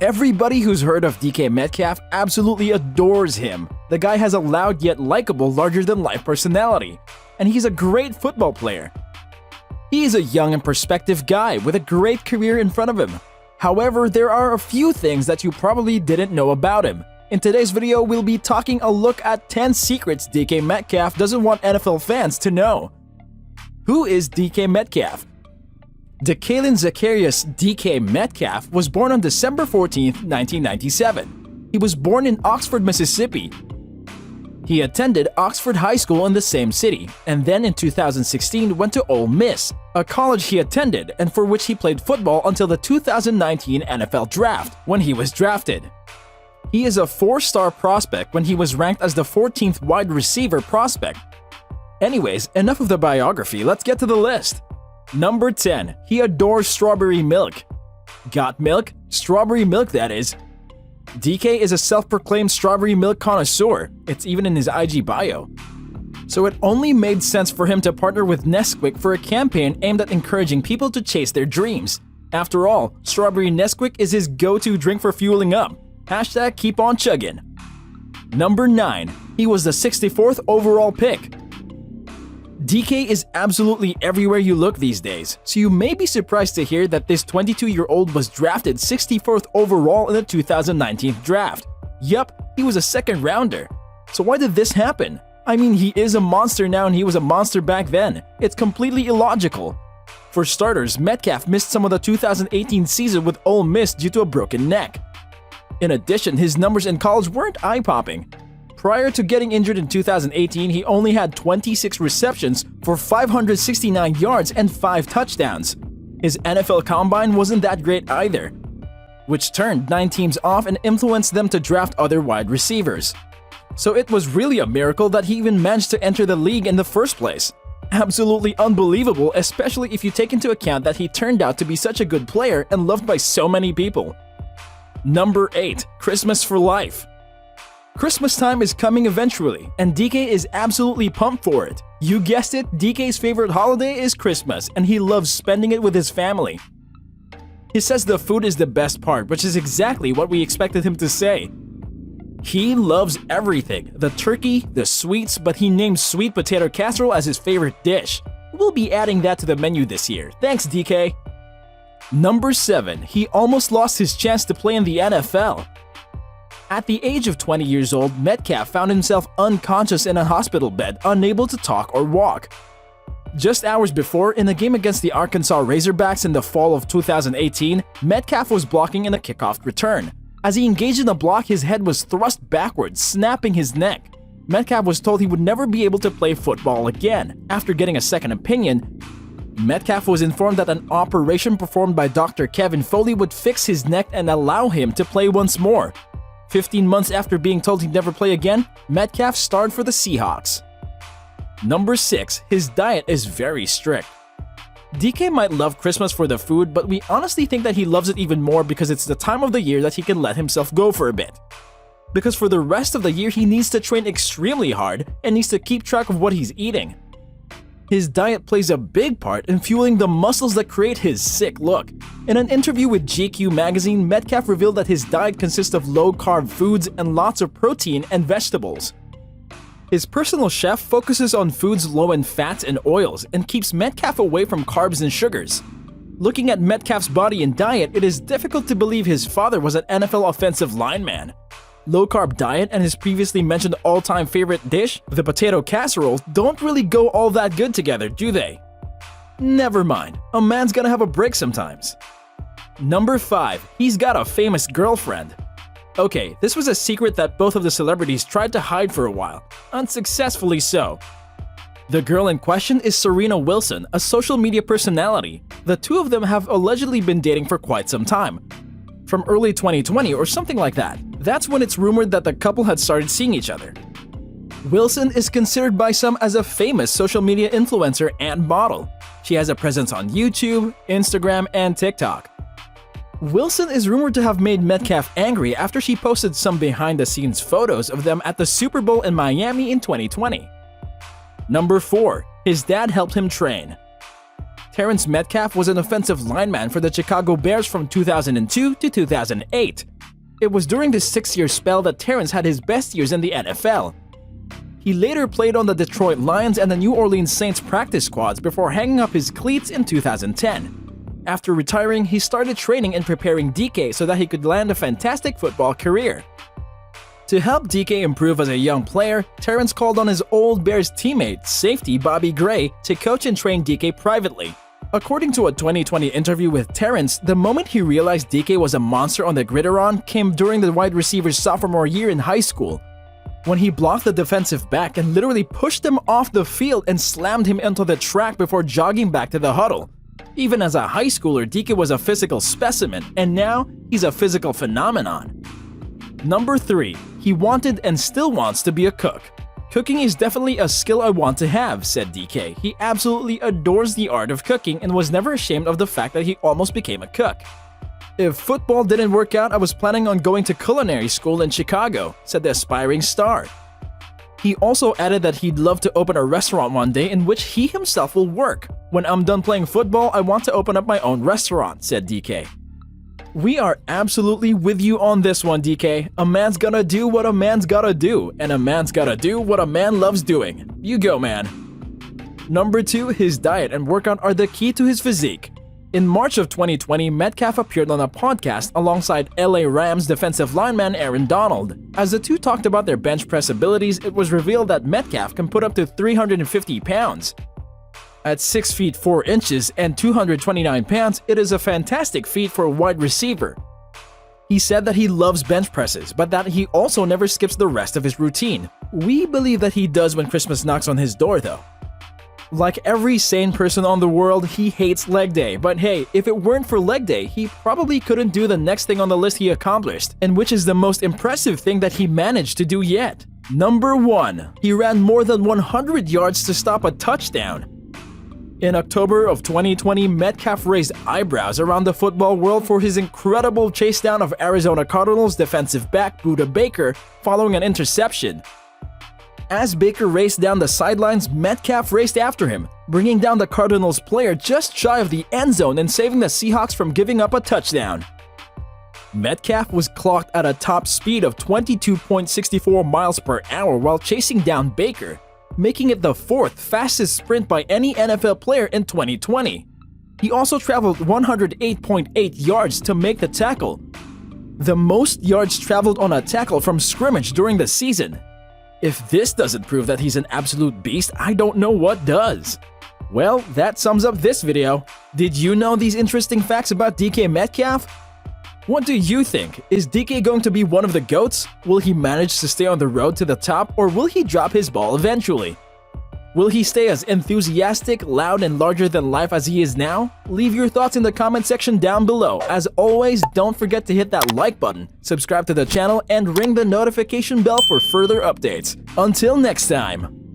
Everybody who's heard of DK Metcalf absolutely adores him. The guy has a loud yet likable, larger-than-life personality, and he's a great football player. He is a young and perspective guy with a great career in front of him. However, there are a few things that you probably didn't know about him. In today's video, we'll be taking a look at 10 secrets DK Metcalf doesn't want NFL fans to know. Who is DK Metcalf? Decalen Zacharias DK Metcalf was born on December 14, 1997. He was born in Oxford, Mississippi. He attended Oxford High School in the same city, and then in 2016 went to Ole Miss, a college he attended and for which he played football until the 2019 NFL Draft, when he was drafted. He is a 4-star prospect when he was ranked as the 14th wide receiver prospect. Anyways, enough of the biography, let's get to the list. Number 10. He adores strawberry milk. Got milk? Strawberry milk, that is. DK is a self-proclaimed strawberry milk connoisseur. It's even in his IG bio. So it only made sense for him to partner with Nesquik for a campaign aimed at encouraging people to chase their dreams. After all, strawberry Nesquik is his go-to drink for fueling up. Hashtag keep on chugging. Number 9. He was the 64th overall pick. DK is absolutely everywhere you look these days, so you may be surprised to hear that this 22-year-old was drafted 64th overall in the 2019 draft. Yup, he was a second rounder. So why did this happen? I mean, he is a monster now and he was a monster back then. It's completely illogical. For starters, Metcalf missed some of the 2018 season with Ole Miss due to a broken neck. In addition, his numbers in college weren't eye-popping. Prior to getting injured in 2018, he only had 26 receptions for 569 yards and 5 touchdowns. His NFL combine wasn't that great either, which turned 9 teams off and influenced them to draft other wide receivers. So it was really a miracle that he even managed to enter the league in the first place. Absolutely unbelievable, especially if you take into account that he turned out to be such a good player and loved by so many people. Number 8. Christmas for life. Christmas time is coming eventually, and DK is absolutely pumped for it. You guessed it, DK's favorite holiday is Christmas, and he loves spending it with his family. He says the food is the best part, which is exactly what we expected him to say. He loves everything, the turkey, the sweets, but he named sweet potato casserole as his favorite dish. We'll be adding that to the menu this year. Thanks, DK. Number 7. He almost lost his chance to play in the NFL. At the age of 20 years old, Metcalf found himself unconscious in a hospital bed, unable to talk or walk. Just hours before, in a game against the Arkansas Razorbacks in the fall of 2018, Metcalf was blocking in a kickoff return. As he engaged in the block, his head was thrust backwards, snapping his neck. Metcalf was told he would never be able to play football again. After getting a second opinion, Metcalf was informed that an operation performed by Dr. Kevin Foley would fix his neck and allow him to play once more. 15 months after being told he'd never play again, Metcalf starred for the Seahawks. Number 6. His diet is very strict. DK might love Christmas for the food, but we honestly think that he loves it even more because it's the time of the year that he can let himself go for a bit. Because for the rest of the year, he needs to train extremely hard and needs to keep track of what he's eating. His diet plays a big part in fueling the muscles that create his sick look. In an interview with GQ magazine, Metcalf revealed that his diet consists of low-carb foods and lots of protein and vegetables. His personal chef focuses on foods low in fats and oils and keeps Metcalf away from carbs and sugars. Looking at Metcalf's body and diet, it is difficult to believe his father was an NFL offensive lineman. Low-carb diet and his previously mentioned all-time favorite dish, the potato casserole, don't really go all that good together, do they? Never mind, a man's gonna have a break sometimes. Number 5. He's got a famous girlfriend. Okay, this was a secret that both of the celebrities tried to hide for a while, unsuccessfully so. The girl in question is Serena Wilson, a social media personality. The two of them have allegedly been dating for quite some time. From early 2020 or something like that. That's when it's rumored that the couple had started seeing each other. Wilson is considered by some as a famous social media influencer and model. She has a presence on YouTube, Instagram, and TikTok. Wilson is rumored to have made Metcalf angry after she posted some behind-the-scenes photos of them at the Super Bowl in Miami in 2020. Number 4. His dad helped him train. Terrence Metcalf was an offensive lineman for the Chicago Bears from 2002 to 2008. It was during this 6-year spell that Terrence had his best years in the NFL. He later played on the Detroit Lions and the New Orleans Saints practice squads before hanging up his cleats in 2010. After retiring, he started training and preparing DK so that he could land a fantastic football career. To help DK improve as a young player, Terrence called on his old Bears teammate, safety Bobby Gray, to coach and train DK privately. According to a 2020 interview with Terrence, the moment he realized DK was a monster on the gridiron came during the wide receiver's sophomore year in high school, when he blocked the defensive back and literally pushed him off the field and slammed him into the track before jogging back to the huddle. Even as a high schooler, DK was a physical specimen, and now he's a physical phenomenon. Number 3. He wanted and still wants to be a cook. "Cooking is definitely a skill I want to have," said DK. He absolutely adores the art of cooking and was never ashamed of the fact that he almost became a cook. "If football didn't work out, I was planning on going to culinary school in Chicago," said the aspiring star. He also added that he'd love to open a restaurant one day in which he himself will work. "When I'm done playing football, I want to open up my own restaurant," said DK. We are absolutely with you on this one, DK. A man's gotta do what a man's gotta do, and a man's gotta do what a man loves doing. You go, man. Number 2, his diet and workout are the key to his physique. In March of 2020, Metcalf appeared on a podcast alongside LA Rams defensive lineman Aaron Donald. As the two talked about their bench press abilities, it was revealed that Metcalf can put up to 350 pounds. At 6 feet 4 inches and 229 pounds, it is a fantastic feat for a wide receiver. He said that he loves bench presses, but that he also never skips the rest of his routine. We believe that he does when Christmas knocks on his door, though. Like every sane person on the world, he hates leg day, but hey, if it weren't for leg day, he probably couldn't do the next thing on the list he accomplished, and which is the most impressive thing that he managed to do yet. Number 1. He ran more than 100 yards to stop a touchdown. In October of 2020, Metcalf raised eyebrows around the football world for his incredible chase down of Arizona Cardinals defensive back Budda Baker following an interception. As Baker raced down the sidelines, Metcalf raced after him, bringing down the Cardinals player just shy of the end zone and saving the Seahawks from giving up a touchdown. Metcalf was clocked at a top speed of 22.64 miles per hour while chasing down Baker, making it the 4th fastest sprint by any NFL player in 2020. He also traveled 108.8 yards to make the tackle, the most yards traveled on a tackle from scrimmage during the season. If this doesn't prove that he's an absolute beast, I don't know what does. Well, that sums up this video. Did you know these interesting facts about DK Metcalf? What do you think? Is DK going to be one of the GOATs? Will he manage to stay on the road to the top, or will he drop his ball eventually? Will he stay as enthusiastic, loud, and larger than life as he is now? Leave your thoughts in the comment section down below. As always, don't forget to hit that like button, subscribe to the channel, and ring the notification bell for further updates. Until next time!